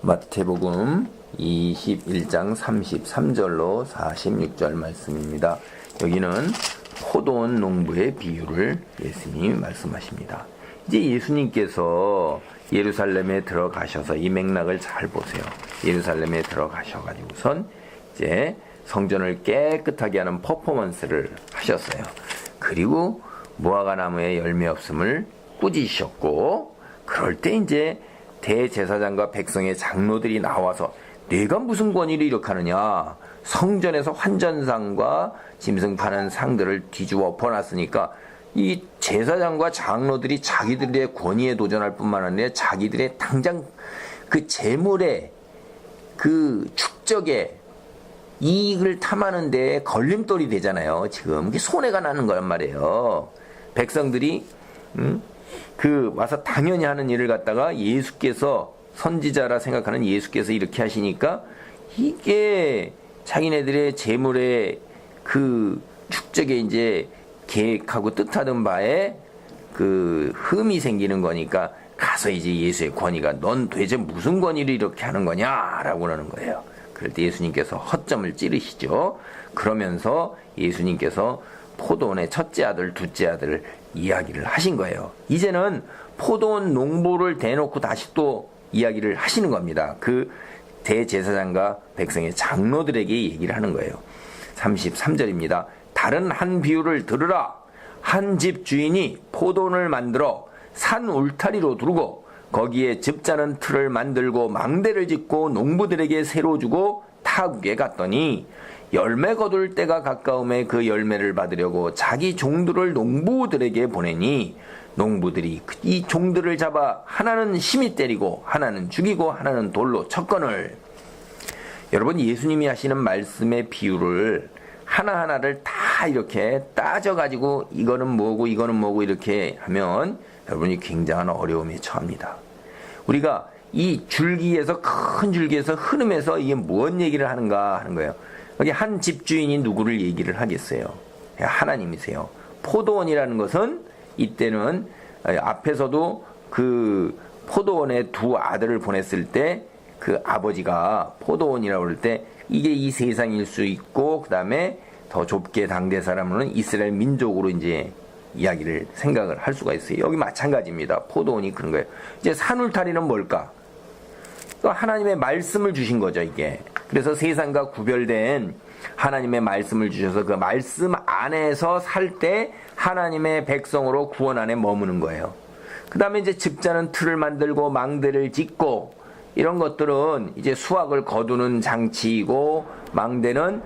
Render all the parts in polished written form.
마태복음 21장 33절로 46절 말씀입니다. 여기는 포도원 농부의 비유를 예수님이 말씀하십니다. 이제 예수님께서 예루살렘에 들어가셔서 이 맥락을 잘 보세요. 예루살렘에 들어가셔가지고선 이제 성전을 깨끗하게 하는 퍼포먼스를 하셨어요. 그리고 무화과 나무에 열매 없음을 꾸짖으셨고, 그럴 때 이제 대제사장과 백성의 장로들이 나와서 내가 무슨 권위로 이렇게 하느냐, 성전에서 환전상과 짐승 파는 상들을 뒤집어 엎어놨으니까 이 제사장과 장로들이 자기들의 권위에 도전할 뿐만 아니라 자기들의 당장 그 재물의 그 축적에 이익을 탐하는 데 걸림돌이 되잖아요. 지금 이게 손해가 나는 거란 말이에요. 백성들이 와서 당연히 하는 일을 갖다가 예수께서 선지자라 생각하는 예수께서 이렇게 하시니까 이게 자기네들의 재물의 그 축적에 이제 계획하고 뜻하던 바에 그 흠이 생기는 거니까 가서 이제 예수의 권위가 넌 도대체 무슨 권위로 이렇게 하는 거냐라고 그러는 거예요. 그럴 때 예수님께서 허점을 찌르시죠. 그러면서 예수님께서 포도원의 첫째 아들, 둘째 아들을 이야기를 하신 거예요. 이제는 포도원 농부를 대놓고 다시 또 이야기를 하시는 겁니다. 그 대제사장과 백성의 장로들에게 얘기를 하는 거예요. 33절입니다. 다른 한 비유를 들으라. 한 집 주인이 포도원을 만들어 산 울타리로 두르고 거기에 즙자는 틀을 만들고 망대를 짓고 농부들에게 새로 주고 타국에 갔더니 열매 거둘 때가 가까움에 그 열매를 받으려고 자기 종들을 농부들에게 보내니 농부들이 이 종들을 잡아 하나는 심히 때리고 하나는 죽이고 하나는 돌로 쳤거늘. 여러분, 예수님이 하시는 말씀의 비유를 하나하나를 다 이렇게 따져가지고 이거는 뭐고 이거는 뭐고 이렇게 하면 여러분이 굉장한 어려움에 처합니다. 우리가 이 줄기에서, 큰 줄기에서 흐름에서 이게 무슨 얘기를 하는가 하는 거예요. 여기 한 집주인이 누구를 얘기를 하겠어요? 하나님이세요. 포도원이라는 것은 이때는 앞에서도 그 포도원에 두 아들을 보냈을 때 그 아버지가 포도원이라고 그럴 때 이게 이 세상일 수 있고, 그 다음에 더 좁게 당대 사람으로는 이스라엘 민족으로 이제 이야기를 생각을 할 수가 있어요. 여기 마찬가지입니다. 포도원이 그런 거예요. 이제 산울타리는 뭘까? 하나님의 말씀을 주신 거죠, 이게. 그래서 세상과 구별된 하나님의 말씀을 주셔서 그 말씀 안에서 살 때 하나님의 백성으로 구원 안에 머무는 거예요. 그 다음에 이제 즙자는 틀을 만들고 망대를 짓고, 이런 것들은 이제 수확을 거두는 장치이고, 망대는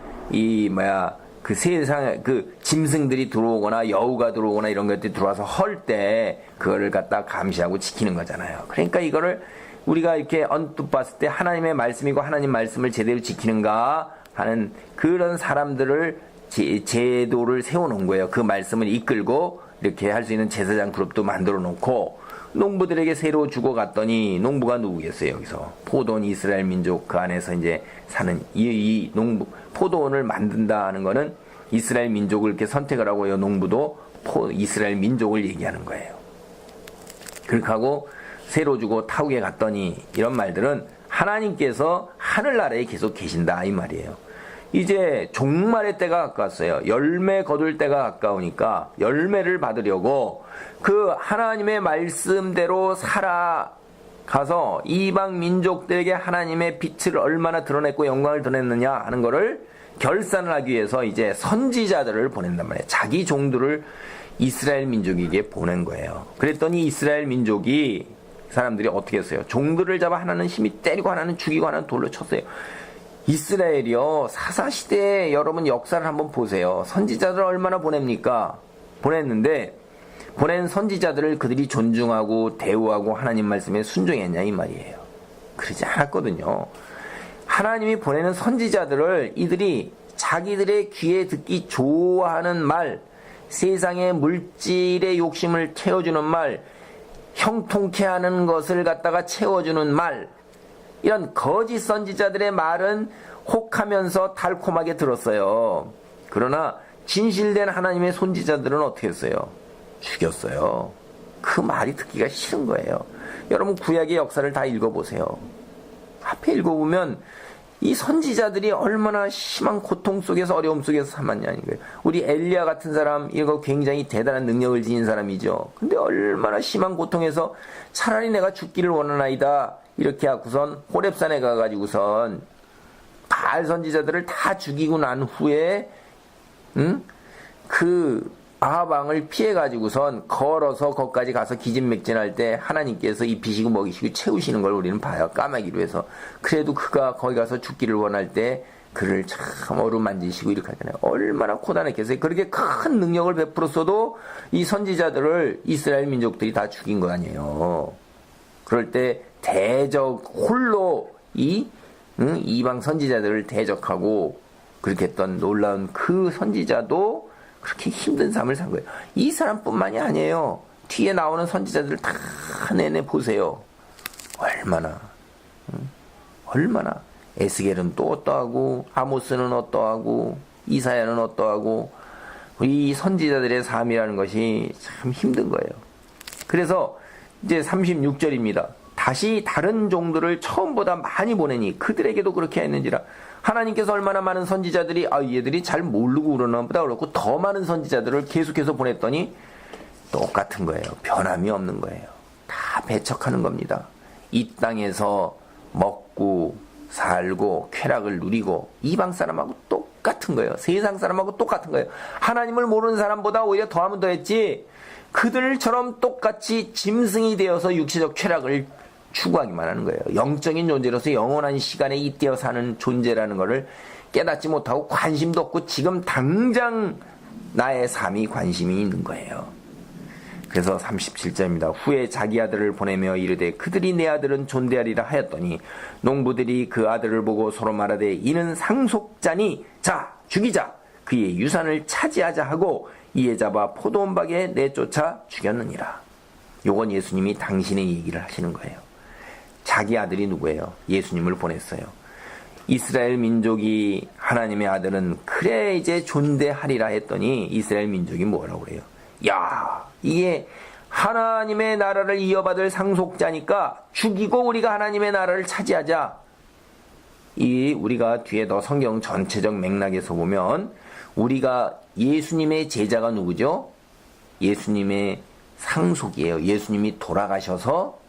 그 세상에 그 짐승들이 들어오거나 여우가 들어오거나 이런 것들이 들어와서 헐 때 그거를 갖다 감시하고 지키는 거잖아요. 그러니까 이거를 우리가 이렇게 언뜻 봤을 때 하나님의 말씀이고 하나님 말씀을 제대로 지키는가 하는 그런 사람들을 제도를 세워놓은 거예요. 그 말씀을 이끌고 이렇게 할 수 있는 제사장 그룹도 만들어 놓고, 농부들에게 새로 주고 갔더니, 농부가 누구겠어요? 여기서 포도원 이스라엘 민족 그 안에서 이제 사는 이 농부, 포도원을 만든다 하는 거는 이스라엘 민족을 이렇게 선택을 하고요. 농부도 이스라엘 민족을 얘기하는 거예요. 그렇게 하고 새로 주고 타국에 갔더니, 이런 말들은 하나님께서 하늘나라에 계속 계신다 이 말이에요. 이제 종말의 때가 가까웠어요. 열매 거둘 때가 가까우니까 열매를 받으려고 그 하나님의 말씀대로 살아가서 이방 민족들에게 하나님의 빛을 얼마나 드러냈고 영광을 드러냈느냐 하는 거를 결산을 하기 위해서 이제 선지자들을 보낸단 말이에요. 자기 종들을 이스라엘 민족에게 보낸 거예요. 그랬더니 이스라엘 민족이, 사람들이 어떻게 했어요? 종들을 잡아 하나는 힘이 때리고 하나는 죽이고 하나는 돌로 쳤어요. 이스라엘이요, 사사시대에 여러분 역사를 한번 보세요. 선지자들을 얼마나 보냅니까? 보냈는데 보낸 선지자들을 그들이 존중하고 대우하고 하나님 말씀에 순종했냐 이 말이에요. 그러지 않았거든요. 하나님이 보내는 선지자들을 이들이 자기들의 귀에 듣기 좋아하는 말, 세상의 물질의 욕심을 채워주는 말, 형통케 하는 것을 갖다가 채워주는 말, 이런 거짓 선지자들의 말은 혹하면서 달콤하게 들었어요. 그러나 진실된 하나님의 선지자들은 어떻게 했어요? 죽였어요. 그 말이 듣기가 싫은 거예요. 여러분 구약의 역사를 다 읽어보세요. 앞에 읽어보면 이 선지자들이 얼마나 심한 고통 속에서 어려움 속에서 살았냐는 거예요. 우리 엘리야 같은 사람, 이거 굉장히 대단한 능력을 지닌 사람이죠. 근데 얼마나 심한 고통에서 차라리 내가 죽기를 원하나이다 이렇게 하고선 호렙산에 가가지고선 바알 선지자들을 다 죽이고 난 후에 그 아합 왕을 피해가지고선 걸어서 거기까지 가서 기진맥진할 때 하나님께서 입히시고 먹이시고 채우시는 걸 우리는 봐요. 까마귀로 해서. 그래도 그가 거기 가서 죽기를 원할 때 그를 참 어루만지시고 이렇게 하잖아요. 얼마나 고단했겠어요. 그렇게 큰 능력을 베풀었어도 이 선지자들을 이스라엘 민족들이 다 죽인 거 아니에요. 그럴 때 대적 홀로 이방 선지자들을 대적하고 그렇게 했던 놀라운 그 선지자도 그렇게 힘든 삶을 산 거예요. 이 사람뿐만이 아니에요. 뒤에 나오는 선지자들 다 내내 보세요. 얼마나 에스겔은 또 어떠하고 아모스는 어떠하고 이사야는 어떠하고 이 선지자들의 삶이라는 것이 참 힘든 거예요. 그래서 이제 36절입니다. 다시 다른 종들을 처음보다 많이 보내니 그들에게도 그렇게 했는지라. 하나님께서 얼마나 많은 선지자들이 얘들이 잘 모르고 그러나 보다 그렇고 더 많은 선지자들을 계속해서 보냈더니 똑같은 거예요. 변함이 없는 거예요. 다 배척하는 겁니다. 이 땅에서 먹고 살고 쾌락을 누리고 이방 사람하고 똑같은 거예요. 세상 사람하고 똑같은 거예요. 하나님을 모르는 사람보다 오히려 더하면 더했지 그들처럼 똑같이 짐승이 되어서 육체적 쾌락을 추구하기만 하는 거예요. 영적인 존재로서 영원한 시간에 잇대어 사는 존재라는 것을 깨닫지 못하고 관심도 없고 지금 당장 나의 삶이 관심이 있는 거예요. 그래서 37절입니다. 후에 자기 아들을 보내며 이르되 그들이 내 아들은 존대하리라 하였더니 농부들이 그 아들을 보고 서로 말하되 이는 상속자니 자 죽이자 그의 유산을 차지하자 하고 이에 잡아 포도원박에 내쫓아 죽였느니라. 요건 예수님이 당신의 얘기를 하시는 거예요. 자기 아들이 누구예요? 예수님을 보냈어요. 이스라엘 민족이 하나님의 아들은 그래 이제 존대하리라 했더니 이스라엘 민족이 뭐라고 그래요? 야, 이게 하나님의 나라를 이어받을 상속자니까 죽이고 우리가 하나님의 나라를 차지하자. 우리가 뒤에 더 성경 전체적 맥락에서 보면 우리가 예수님의 제자가 누구죠? 예수님의 상속이에요. 예수님이 돌아가셔서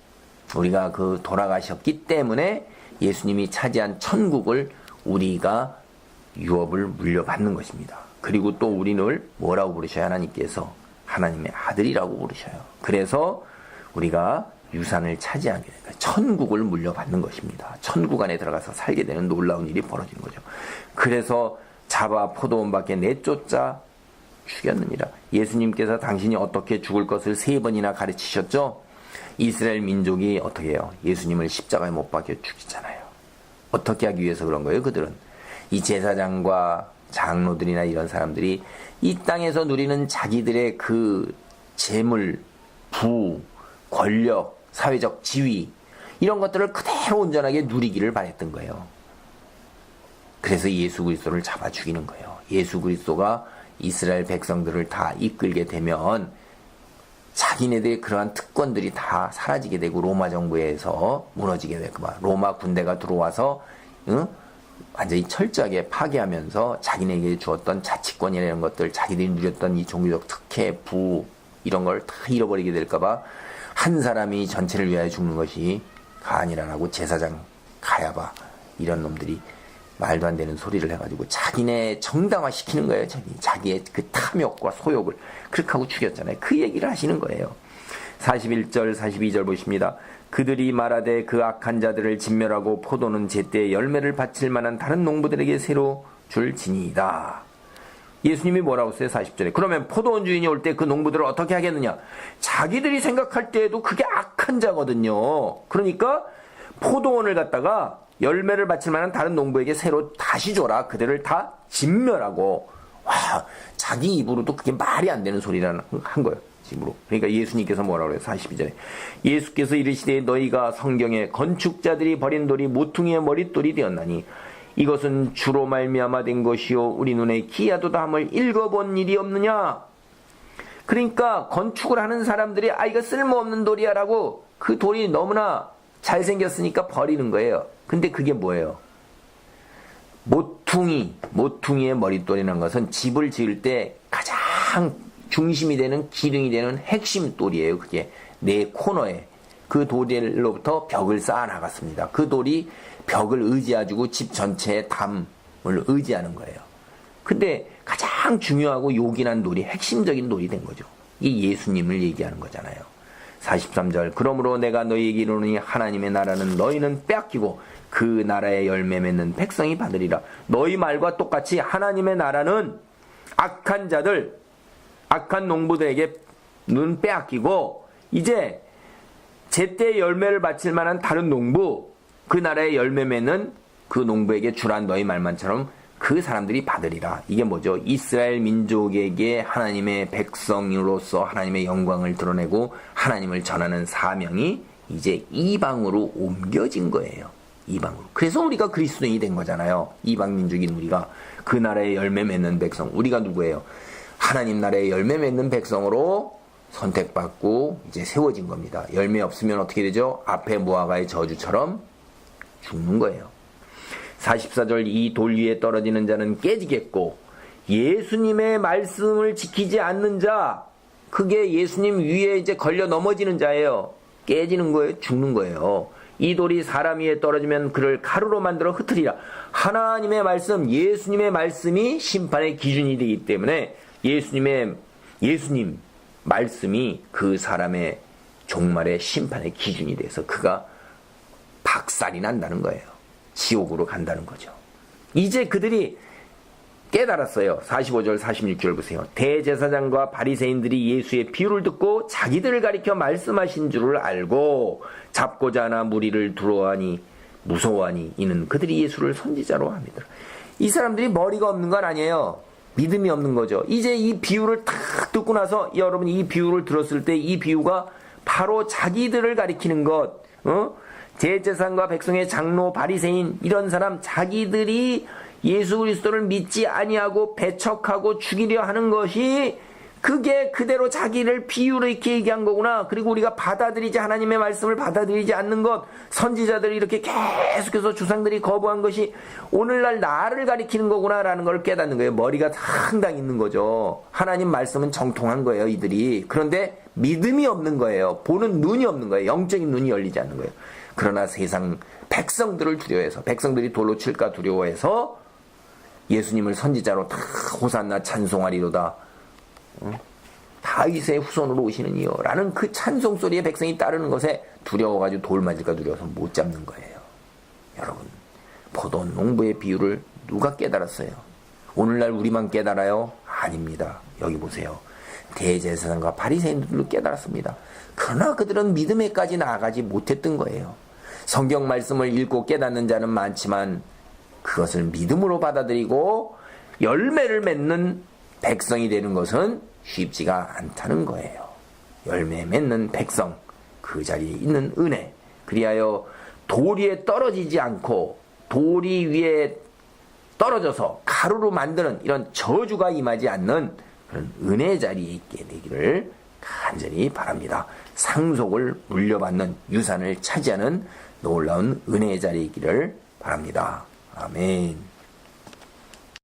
우리가 그 돌아가셨기 때문에 예수님이 차지한 천국을 우리가 유업을 물려받는 것입니다. 그리고 또 우리를 뭐라고 부르셔요? 하나님께서 하나님의 아들이라고 부르셔요. 그래서 우리가 유산을 차지하게 되는 거예요. 천국을 물려받는 것입니다. 천국 안에 들어가서 살게 되는 놀라운 일이 벌어지는 거죠. 그래서 잡아 포도원 밖에 내쫓아 죽였느니라. 예수님께서 당신이 어떻게 죽을 것을 3번이나 가르치셨죠? 이스라엘 민족이 어떻게 해요? 예수님을 십자가에 못 박혀 죽이잖아요. 어떻게 하기 위해서 그런 거예요? 그들은 이 제사장과 장로들이나 이런 사람들이 이 땅에서 누리는 자기들의 그 재물, 부, 권력, 사회적 지위 이런 것들을 그대로 온전하게 누리기를 바랬던 거예요. 그래서 예수 그리스도를 잡아 죽이는 거예요. 예수 그리스도가 이스라엘 백성들을 다 이끌게 되면 자기네들의 그러한 특권들이 다 사라지게 되고 로마 정부에서 무너지게 되고 로마 군대가 들어와서 완전히 철저하게 파괴하면서 자기네에게 주었던 자치권이나 이런 것들, 자기들이 누렸던 이 종교적 특혜, 부 이런 걸 다 잃어버리게 될까봐 한 사람이 전체를 위하여 죽는 것이 아니라라고 제사장 가야바 이런 놈들이 말도 안 되는 소리를 해가지고 자기네 정당화시키는 거예요. 자기의 그 탐욕과 소욕을 그렇게 하고 죽였잖아요. 그 얘기를 하시는 거예요. 41절 42절 보십니다. 그들이 말하되 그 악한 자들을 진멸하고 포도는 제때 열매를 바칠 만한 다른 농부들에게 새로 줄지니이다. 예수님이 뭐라고 했어요? 40절에. 그러면 포도원 주인이 올 때 그 농부들을 어떻게 하겠느냐? 자기들이 생각할 때에도 그게 악한 자거든요. 그러니까 포도원을 갖다가 열매를 바칠 만한 다른 농부에게 새로 다시 줘라. 그들을 다 진멸하고. 와, 자기 입으로도 그게 말이 안 되는 소리를 한 거예요. 입으로. 그러니까 예수님께서 뭐라고 그래요? 42절에. 예수께서 이르시되 너희가 성경에 건축자들이 버린 돌이 모퉁이의 머릿돌이 되었나니 이것은 주로 말미암아 된 것이요 우리 눈에 기이하도다 함을 읽어본 일이 없느냐. 그러니까 건축을 하는 사람들이 이거 쓸모없는 돌이야 라고 그 돌이 너무나 잘생겼으니까 버리는 거예요. 근데 그게 뭐예요? 모퉁이의 머릿돌이라는 것은 집을 지을 때 가장 중심이 되는 기둥이 되는 핵심 돌이에요. 그게 내 코너에 그 돌로부터 벽을 쌓아 나갔습니다. 그 돌이 벽을 의지해주고 집 전체의 담을 의지하는 거예요. 근데 가장 중요하고 요긴한 돌이 핵심적인 돌이 된 거죠. 이게 예수님을 얘기하는 거잖아요. 43절 그러므로 내가 너희에게 이르노니 하나님의 나라는 너희는 빼앗기고 그 나라의 열매 맺는 백성이 받으리라. 너희 말과 똑같이 하나님의 나라는 악한 자들, 악한 농부들에게 눈 빼앗기고 이제 제때 열매를 바칠 만한 다른 농부, 그 나라의 열매 맺는 그 농부에게 주란 너희 말만처럼 그 사람들이 받으리라. 이게 뭐죠? 이스라엘 민족에게 하나님의 백성으로서 하나님의 영광을 드러내고 하나님을 전하는 사명이 이제 이방으로 옮겨진 거예요. 이방으로. 그래서 우리가 그리스도인이 된 거잖아요. 이방 민족인 우리가 그 나라의 열매 맺는 백성. 우리가 누구예요? 하나님 나라의 열매 맺는 백성으로 선택받고 이제 세워진 겁니다. 열매 없으면 어떻게 되죠? 앞에 모아가의 저주처럼 죽는 거예요. 44절 이 돌 위에 떨어지는 자는 깨지겠고 예수님의 말씀을 지키지 않는 자, 그게 예수님 위에 이제 걸려 넘어지는 자예요. 깨지는 거예요. 죽는 거예요. 이 돌이 사람 위에 떨어지면 그를 가루로 만들어 흩으리라. 하나님의 말씀, 예수님의 말씀이 심판의 기준이 되기 때문에 예수님 말씀이 그 사람의 종말의 심판의 기준이 돼서 그가 박살이 난다는 거예요. 지옥으로 간다는 거죠. 이제 그들이 깨달았어요. 45절 46절 보세요. 대제사장과 바리새인들이 예수의 비유를 듣고 자기들을 가리켜 말씀하신 줄을 알고 잡고자 하나 무리를 두려워하니 무서워하니 이는 그들이 예수를 선지자로 합니다. 이 사람들이 머리가 없는 건 아니에요. 믿음이 없는 거죠. 이제 이 비유를 탁 듣고 나서 여러분이 이 비유를 들었을 때 이 비유가 바로 자기들을 가리키는 것, 대제사장과 백성의 장로 바리새인 이런 사람 자기들이 예수 그리스도를 믿지 아니하고 배척하고 죽이려 하는 것이 그게 그대로 자기를 비유로 이렇게 얘기한 거구나. 그리고 우리가 받아들이지 하나님의 말씀을 받아들이지 않는 것, 선지자들이 이렇게 계속해서 주상들이 거부한 것이 오늘날 나를 가리키는 거구나라는 걸 깨닫는 거예요. 머리가 상당히 있는 거죠. 하나님 말씀은 정통한 거예요, 이들이. 그런데 믿음이 없는 거예요. 보는 눈이 없는 거예요. 영적인 눈이 열리지 않는 거예요. 그러나 세상 백성들을 두려워해서, 백성들이 돌로 칠까 두려워해서 예수님을 선지자로 다 호산나 찬송하리로다. 다윗의 후손으로 오시는 이요 라는 그 찬송 소리에 백성이 따르는 것에 두려워가지고 돌 맞을까 두려워서 못 잡는 거예요. 여러분, 포도원 농부의 비유를 누가 깨달았어요? 오늘날 우리만 깨달아요? 아닙니다. 여기 보세요. 대제사장과 바리새인들도 깨달았습니다. 그러나 그들은 믿음에까지 나아가지 못했던 거예요. 성경 말씀을 읽고 깨닫는 자는 많지만 그것을 믿음으로 받아들이고 열매를 맺는 백성이 되는 것은 쉽지가 않다는 거예요. 열매 맺는 백성, 그 자리에 있는 은혜, 그리하여 돌 위에 떨어지지 않고 돌이 위에 떨어져서 가루로 만드는 이런 저주가 임하지 않는 그런 은혜 자리에 있게 되기를 간절히 바랍니다. 상속을 물려받는 유산을 차지하는 놀라운 은혜의 자리에 있기를 바랍니다. 아멘.